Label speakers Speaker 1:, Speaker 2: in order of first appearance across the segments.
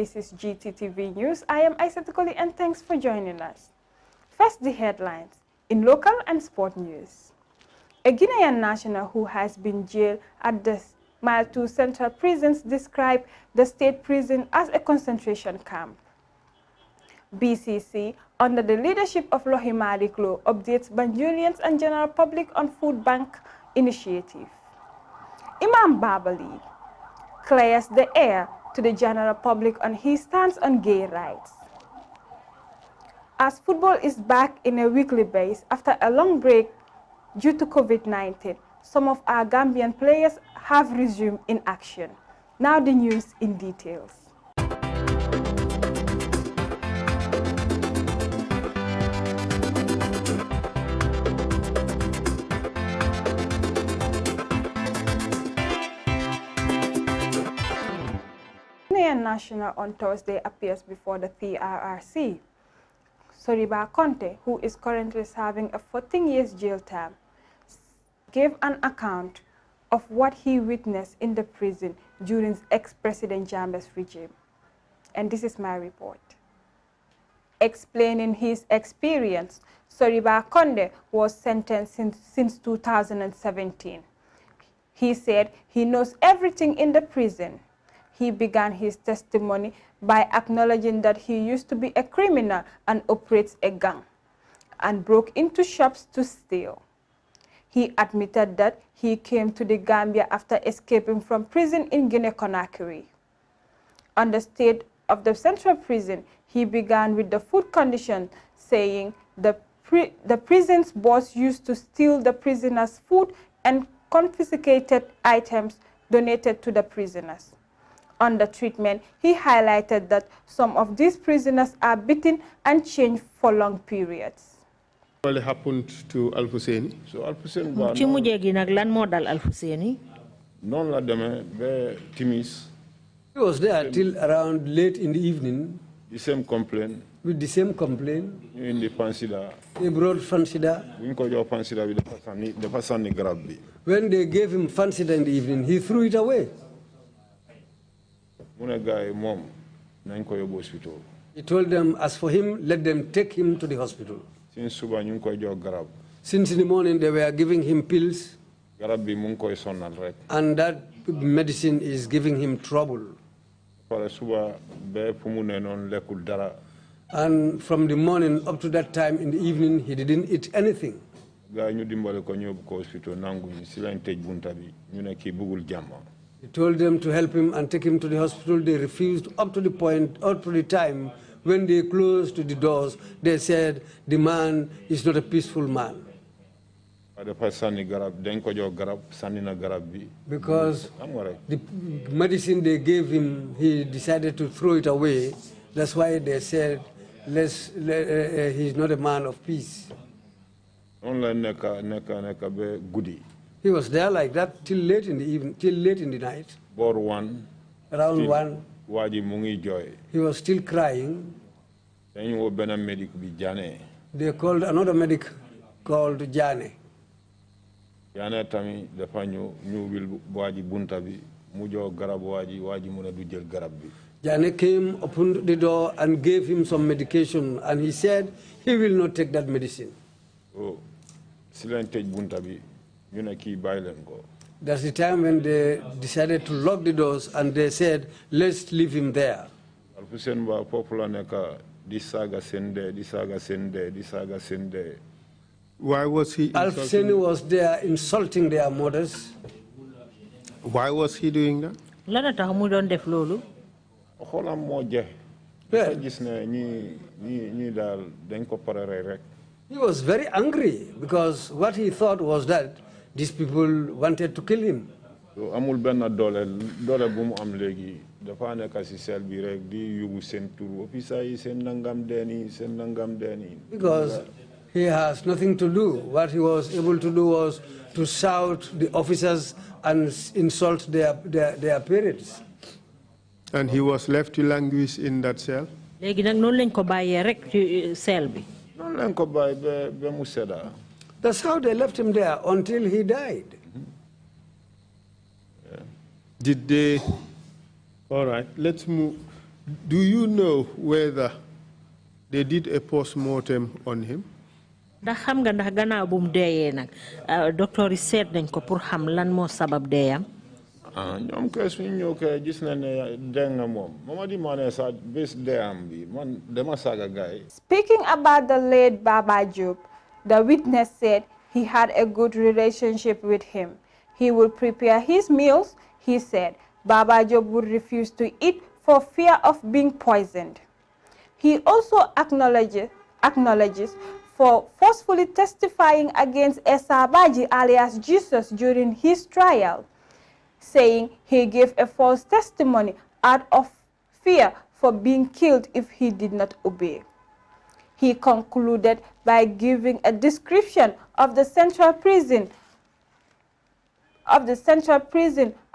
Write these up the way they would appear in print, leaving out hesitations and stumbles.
Speaker 1: This is Gttv News. I am Isatou Colley and thanks for joining us. First, the headlines in local and sport news. A Guinean national who has been jailed at the Mile 2 Central Prisons described the state prison as a concentration camp. BCC, under the leadership of Lohimadi Klo, updates Banjurians and general public on food bank initiative. Imam Babali clears the air to the general public on his stance on gay rights. As football is back in a weekly base after a long break due to COVID-19, some of our Gambian players have resumed in action. Now the news in details. Ghanaian national on Thursday appears before the TRRC. Soriba Conte, who is currently serving a 14-year jail term, gave an account of what he witnessed in the prison during ex-President Jammeh's regime. And this is my report. Explaining his experience, Soriba Conte was sentenced since 2017. He said he knows everything in the prison. He began his testimony by acknowledging that he used to be a criminal and operates a gang and broke into shops to steal. He admitted that he came to the Gambia after escaping from prison in Guinea-Conakry. On the state of the central prison, he began with the food condition, saying the prison's boss used to steal the prisoners' food and confiscated items donated to the prisoners. On the treatment, he highlighted that some of these prisoners are beaten and chained for long periods.
Speaker 2: What happened to Al-Husseini? So Al-Husseini non la deme be timis.
Speaker 3: He was there till around late in the evening.
Speaker 2: The same complaint.
Speaker 3: With the same complaint.
Speaker 2: In the Fansida.
Speaker 3: They brought Fansida. When they gave him Fansida in the evening, he threw it away. He told them, as for him, let them take him to the hospital. Since in the morning they were giving him pills, and that medicine is giving him trouble. And from the morning up to that time in the evening, he didn't eat anything. He told them to help him and take him to the hospital. They refused up to the point, up to the time when they closed the doors. They said the man is not a peaceful man. Because the medicine they gave him, he decided to throw it away. That's why they said, he's not a man of peace. He was there like that till late in the evening, till late in the night. Around 1. He was still crying. They called another medic called Jane. Jane came, opened the door and gave him some medication, and he said he will not take that medicine. That's the time when they decided to lock the doors, and they said, let's leave him there.
Speaker 2: Why was he
Speaker 3: Al-Husseini was there insulting their mothers.
Speaker 2: Why was he doing that?
Speaker 3: He was very angry because what he thought was that these people wanted to kill him. Because he has nothing to do. What he was able to do was to shout the officers and insult their parents.
Speaker 2: And he was left to languish in that cell?
Speaker 3: That's how they left him there until he died.
Speaker 2: Did they... All right, let's move. Do you know whether they did a post-mortem on him?
Speaker 4: ndax xam nga ndax gannaaw bu mu deeyee nag docteur yi seet nañ ko pour xam lan moo sabab deeyam.
Speaker 5: ñoom kay suñu ñëw kay gis na ne dee nga moom Mamadi Mané sa bés deeyam bi man dama saaga gaay. Speaking
Speaker 1: about the late Baba Jobe, the witness said he had a good relationship with him. He would prepare his meals. He said Baba Jobe would refuse to eat for fear of being poisoned. He also acknowledges for forcefully testifying against Esa Baji alias Jesus during his trial, saying he gave a false testimony out of fear for being killed if he did not obey. He concluded by giving a description of the central prison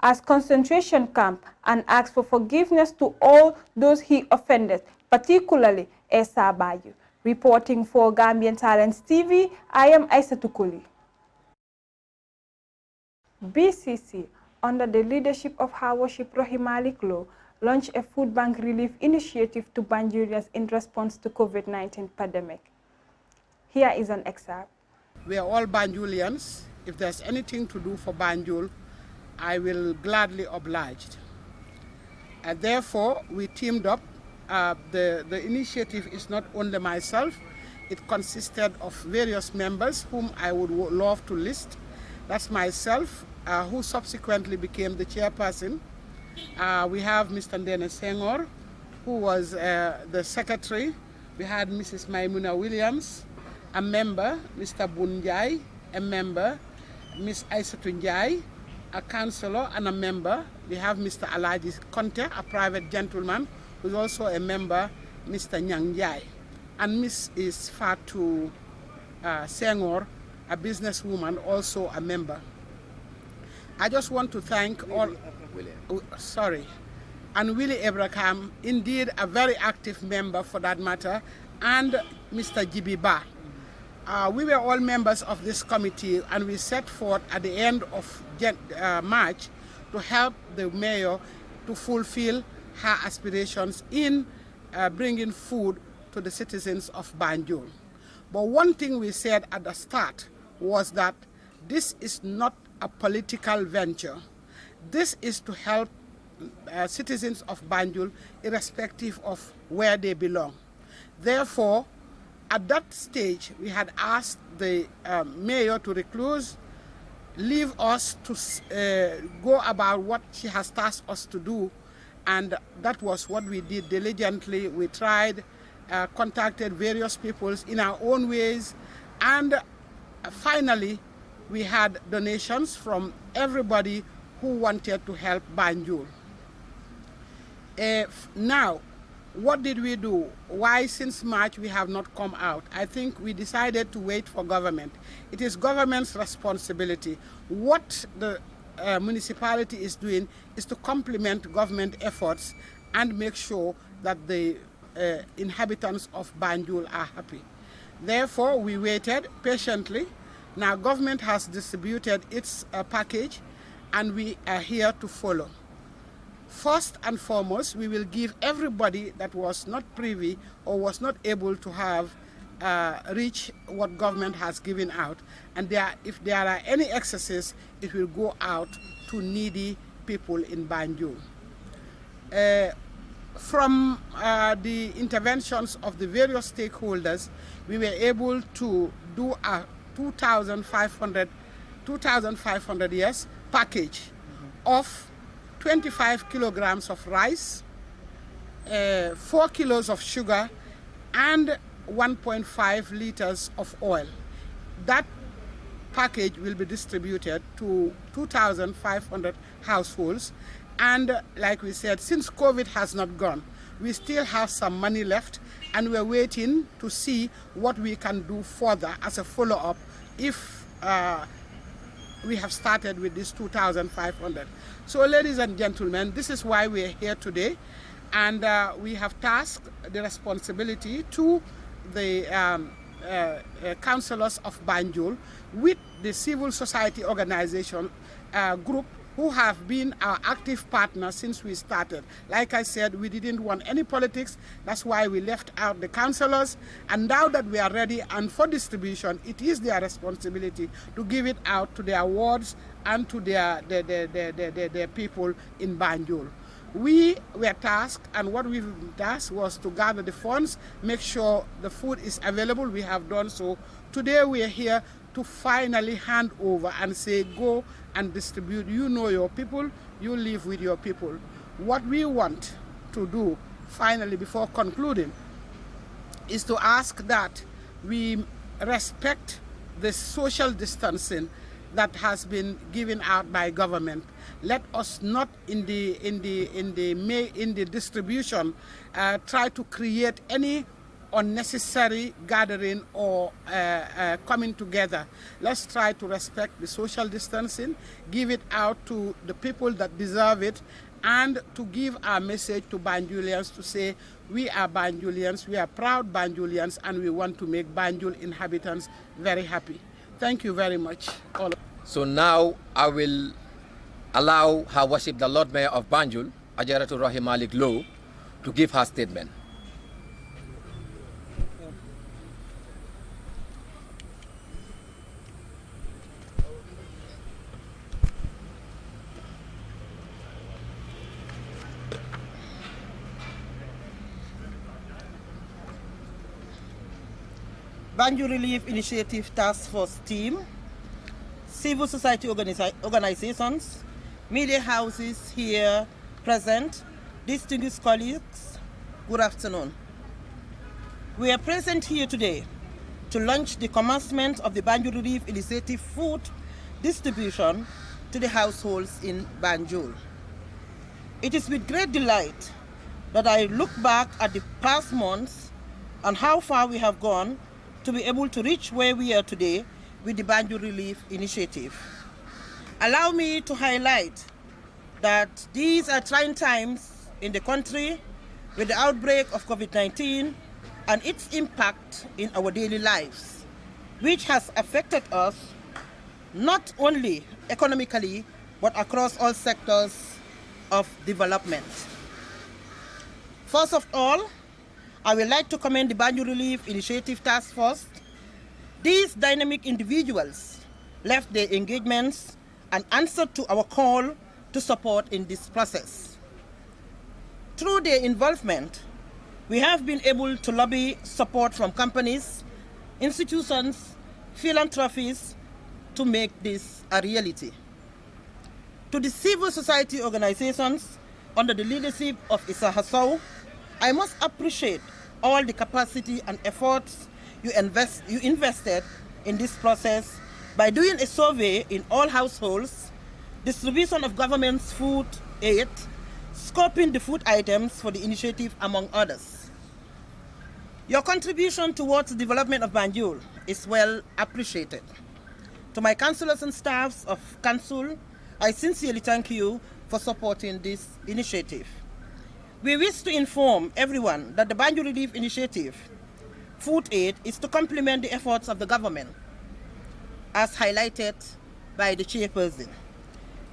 Speaker 1: as concentration camp and asked for forgiveness to all those he offended, particularly Esa Baji. Reporting for Gambian Talents TV, I am Isatou Colley. BCC, under the leadership of Her Worship Rohey Malick Lowe, launched a food bank relief initiative to Banjurians in response to COVID-19 pandemic. Here is an excerpt.
Speaker 6: We are all Banjulians. If there's anything to do for Banjul, I will gladly oblige. And therefore, we teamed up. The initiative is not only myself. It consisted of various members whom I would love to list. That's myself, who subsequently became the chairperson. We have Mr. Ndene Senghor, who was the secretary. We had Mrs. Maimuna Williams, a member, Mr. Bunjai, a member, Ms. Isatou Colley, a councillor and a member. We have Mr. Alaji Conte, a private gentleman, who's also a member, Mr. Nyang Jai. And Ms. is Fatu Senghor, a businesswoman, also a member. I just want to thank and Willie Abraham, indeed a very active member for that matter, and Mr. Gibi Ba. We were all members of this committee, and we set forth at the end of March to help the mayor to fulfill her aspirations in bringing food to the citizens of Banjul. But one thing we said at the start was that this is not a political venture. This is to help citizens of Banjul irrespective of where they belong. Therefore, at that stage, we had asked the mayor to recluse, leave us to go about what she has tasked us to do, and that was what we did diligently. We tried, contacted various people in our own ways, and finally, we had donations from everybody who wanted to help Banjul. Now, what did we do? Why since March we have not come out? I think we decided to wait for government. It is government's responsibility. What the municipality is doing is to complement government efforts and make sure that the inhabitants of Banjul are happy. Therefore, we waited patiently. Now government has distributed its package, and we are here to follow. First and foremost, we will give everybody that was not privy or was not able to have reach what government has given out. And if there are any excesses, it will go out to needy people in Banjul. From the interventions of the various stakeholders, we were able to do a 2,500 package of 25 kilograms of rice, 4 kilos of sugar, and 1.5 liters of oil. That package will be distributed to 2,500 households. And like we said, since COVID has not gone, we still have some money left, and we're waiting to see what we can do further as a follow-up if we have started with this 2,500. So ladies and gentlemen, this is why we're here today, and we have tasked the responsibility to the councillors of Banjul with the civil society organization group who have been our active partners since we started. Like I said, we didn't want any politics. That's why we left out the councillors. And now that we are ready and for distribution, it is their responsibility to give it out to their wards and to their people in Banjul. We were tasked, and what we've been tasked was to gather the funds, make sure the food is available. We have done so. Today we are here to finally hand over and say, go and distribute. You know your people, you live with your people. What we want to do, finally, before concluding, is to ask that we respect the social distancing that has been given out by government. Let us not in the distribution try to create any unnecessary gathering or coming together. Let's try to respect the social distancing, give it out to the people that deserve it, and to give our message to Banjulians to say, we are Banjulians, we are proud Banjulians, and we want to make Banjul inhabitants very happy. Thank you very much.
Speaker 7: So now I will allow Her Worship the Lord Mayor of Banjul, Ajaratu Rahim Malik Low, to give her statement.
Speaker 8: Banjul Relief Initiative Task Force team, civil society organizations, media houses here present, distinguished colleagues, good afternoon. We are present here today to launch the commencement of the Banjul Relief Initiative food distribution to the households in Banjul. It is with great delight that I look back at the past months and how far we have gone to be able to reach where we are today with the Banjul Relief Initiative. Allow me to highlight that these are trying times in the country with the outbreak of COVID-19 and its impact in our daily lives, which has affected us not only economically, but across all sectors of development. First of all, I would like to commend the Banjul Relief Initiative Task Force. These dynamic individuals left their engagements and answered to our call to support in this process. Through their involvement, we have been able to lobby support from companies, institutions, philanthropies to make this a reality. To the civil society organizations under the leadership of Isatou, I must appreciate all the capacity and efforts you invested in this process by doing a survey in all households, distribution of government's food aid, scoping the food items for the initiative, among others. Your contribution towards the development of Banjul is well appreciated. To my councillors and staffs of council, I sincerely thank you for supporting this initiative. We wish to inform everyone that the Banjul Relief Initiative food aid is to complement the efforts of the government, as highlighted by the chairperson.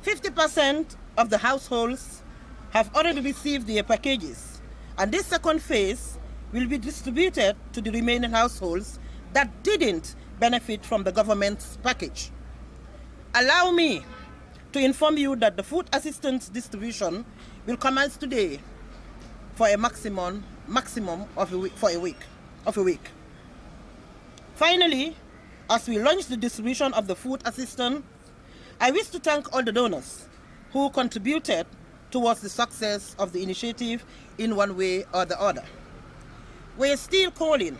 Speaker 8: 50% of the households have already received their packages, and this second phase will be distributed to the remaining households that didn't benefit from the government's package. Allow me to inform you that the food assistance distribution will commence today for a maximum of a week. Finally, as we launch the distribution of the food assistance, I wish to thank all the donors who contributed towards the success of the initiative in one way or the other. We are still calling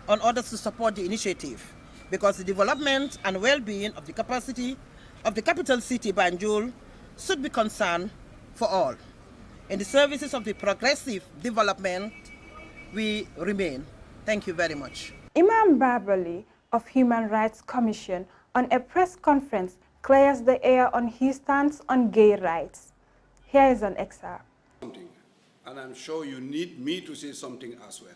Speaker 8: on others to support the initiative because the development and well-being of the capacity of the capital city, Banjul, should be concern for all. In the services of the progressive development, we remain. Thank you very much.
Speaker 1: Imam Babali of Human Rights Commission on a press conference clears the air on his stance on gay rights. Here is an excerpt.
Speaker 9: And I'm sure you need me to say something as well.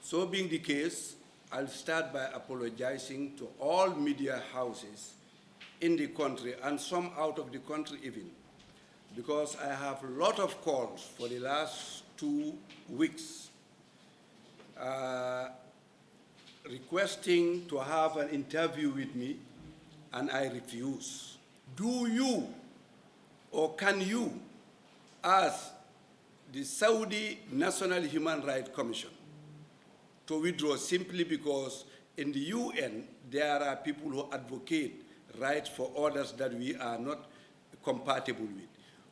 Speaker 9: So being the case, I'll start by apologizing to all media houses in the country and some out of the country even, because I have a lot of calls for the last 2 weeks requesting to have an interview with me, and I refuse. Do you or can you ask the Saudi National Human Rights Commission to withdraw simply because in the UN there are people who advocate rights for others that we are not compatible with?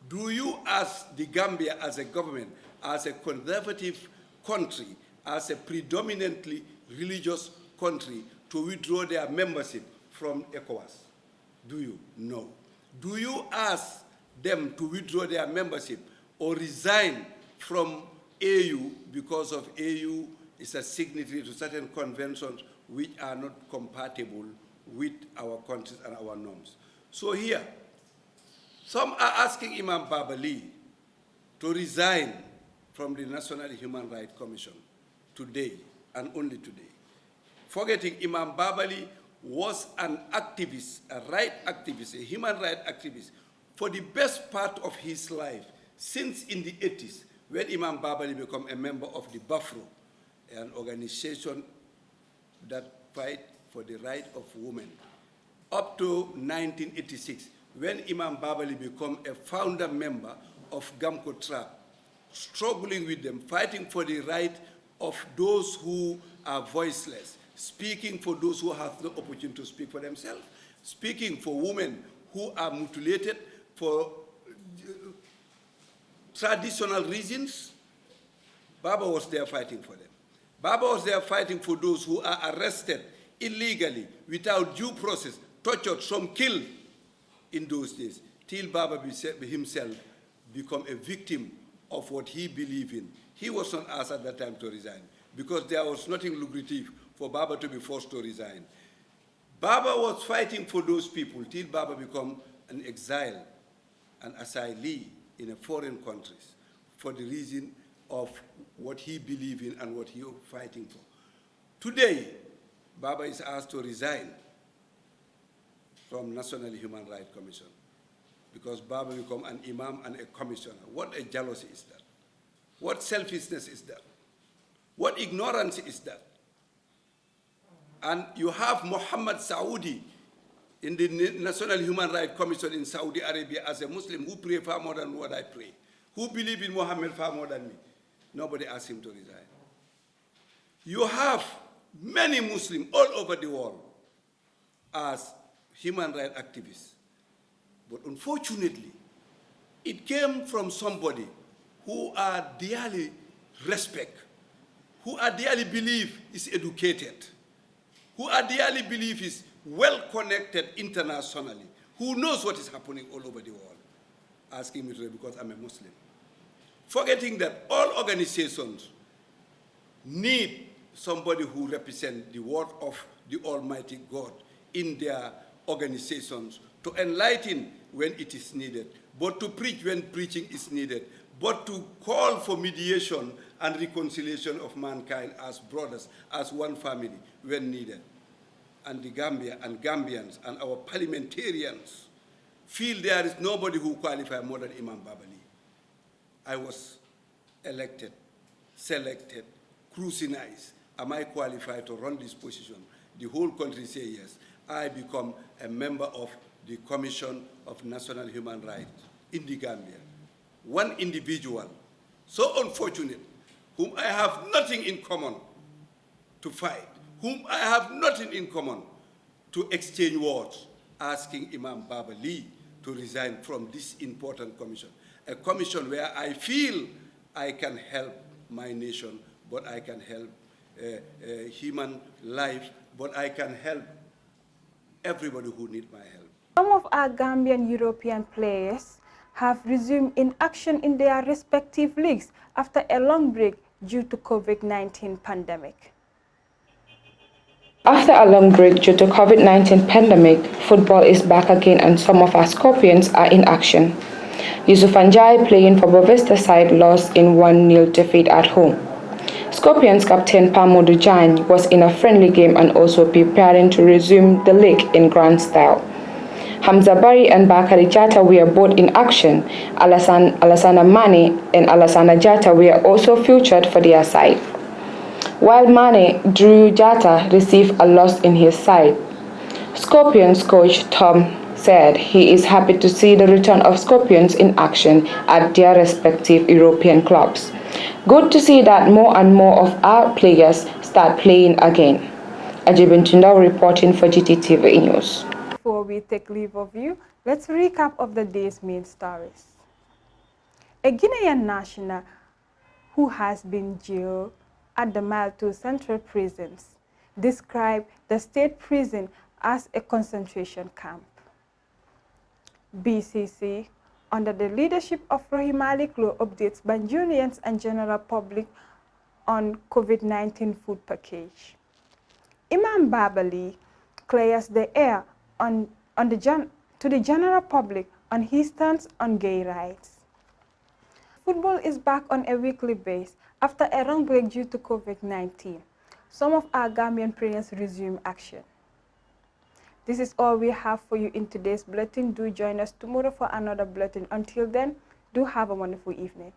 Speaker 9: Do you ask the Gambia as a government, as a conservative country, as a predominantly religious country, to withdraw their membership from ECOWAS? Do you? No. Do you ask them to withdraw their membership or resign from AU because of AU is a signatory to certain conventions which are not compatible with our countries and our norms? So here, some are asking Imam Babali to resign from the National Human Rights Commission today and only today, forgetting Imam Babali was an activist, a right activist, a human rights activist for the best part of his life, since in the 80s, when Imam Babali became a member of the BAFRO, an organization that fight for the right of women, up to 1986, when Imam Babali became a founder member of Gamco Trap, struggling with them, fighting for the right of those who are voiceless, speaking for those who have no opportunity to speak for themselves, speaking for women who are mutilated for traditional reasons. Baba was there fighting for them. Baba was there fighting for those who are arrested illegally, without due process, tortured, some killed in those days, till Baba himself became a victim of what he believed in. He was not asked at that time to resign, because there was nothing lucrative for Baba to be forced to resign. Baba was fighting for those people till Baba became an exile, an asylee in a foreign countries for the reason of what he believed in and what he was fighting for. Today, Baba is asked to resign from National Human Rights Commission because Baba became an imam and a commissioner. What a jealousy is that? What selfishness is that? What ignorance is that? And you have Muhammad Saudi in the National Human Rights Commission in Saudi Arabia as a Muslim who pray far more than what I pray, who believe in Muhammad far more than me. Nobody asked him to resign. You have many Muslims all over the world as human rights activists. But unfortunately, it came from somebody who are dearly respect, who are dearly believe is educated, who are dearly believe is well-connected internationally, who knows what is happening all over the world, asking me today because I'm a Muslim. Forgetting that all organizations need somebody who represents the word of the Almighty God in their organizations, to enlighten when it is needed, but to preach when preaching is needed, but to call for mediation and reconciliation of mankind as brothers, as one family when needed. And the Gambia and Gambians and our parliamentarians feel there is nobody who qualifies more than Imam Babali. I was elected, selected, scrutinized. Am I qualified to run this position? The whole country say yes. I become a member of the Commission of National Human Rights in the Gambia. One individual, so unfortunate, whom I have nothing in common to fight, whom I have nothing in common to exchange words, asking Imam Babali to resign from this important commission. A commission where I feel I can help my nation, but I can help human life, but I can help everybody who needs my help.
Speaker 1: Some of our Gambian European players have resumed in action in their respective leagues after a long break due to COVID-19 pandemic.
Speaker 10: After a long break due to COVID-19 pandemic, football is back again and some of our Scorpions are in action. Yusuf Anjay, playing for Bovesta side, lost in 1-0 defeat at home. Scorpions captain Pamodu Jan was in a friendly game and also preparing to resume the league in grand style. Hamza Bari and Bakari Jatta were both in action. Alassana Mane and Alassana Jatta were also featured for their side. While Mane drew, Jatta received a loss in his side. Scorpions coach Tom said he is happy to see the return of Scorpions in action at their respective European clubs. Good to see that more and more of our players start playing again. Ajibin Tundao reporting for Gttv News.
Speaker 1: Before we take leave of you, let's recap of the day's main stories. A Guinean national who has been jailed at the Malto Central Prisons described the state prison as a concentration camp. BCC, under the leadership of Rahimali Law, updates Banjulians and general public on COVID-19 food package. Imam Babali clears the air to the general public on his stance on gay rights. Football is back on a weekly basis after a long break due to COVID-19. Some of our Gambian players resume action. This is all we have for you in today's bulletin. Do join us tomorrow for another bulletin. Until then, do have a wonderful evening.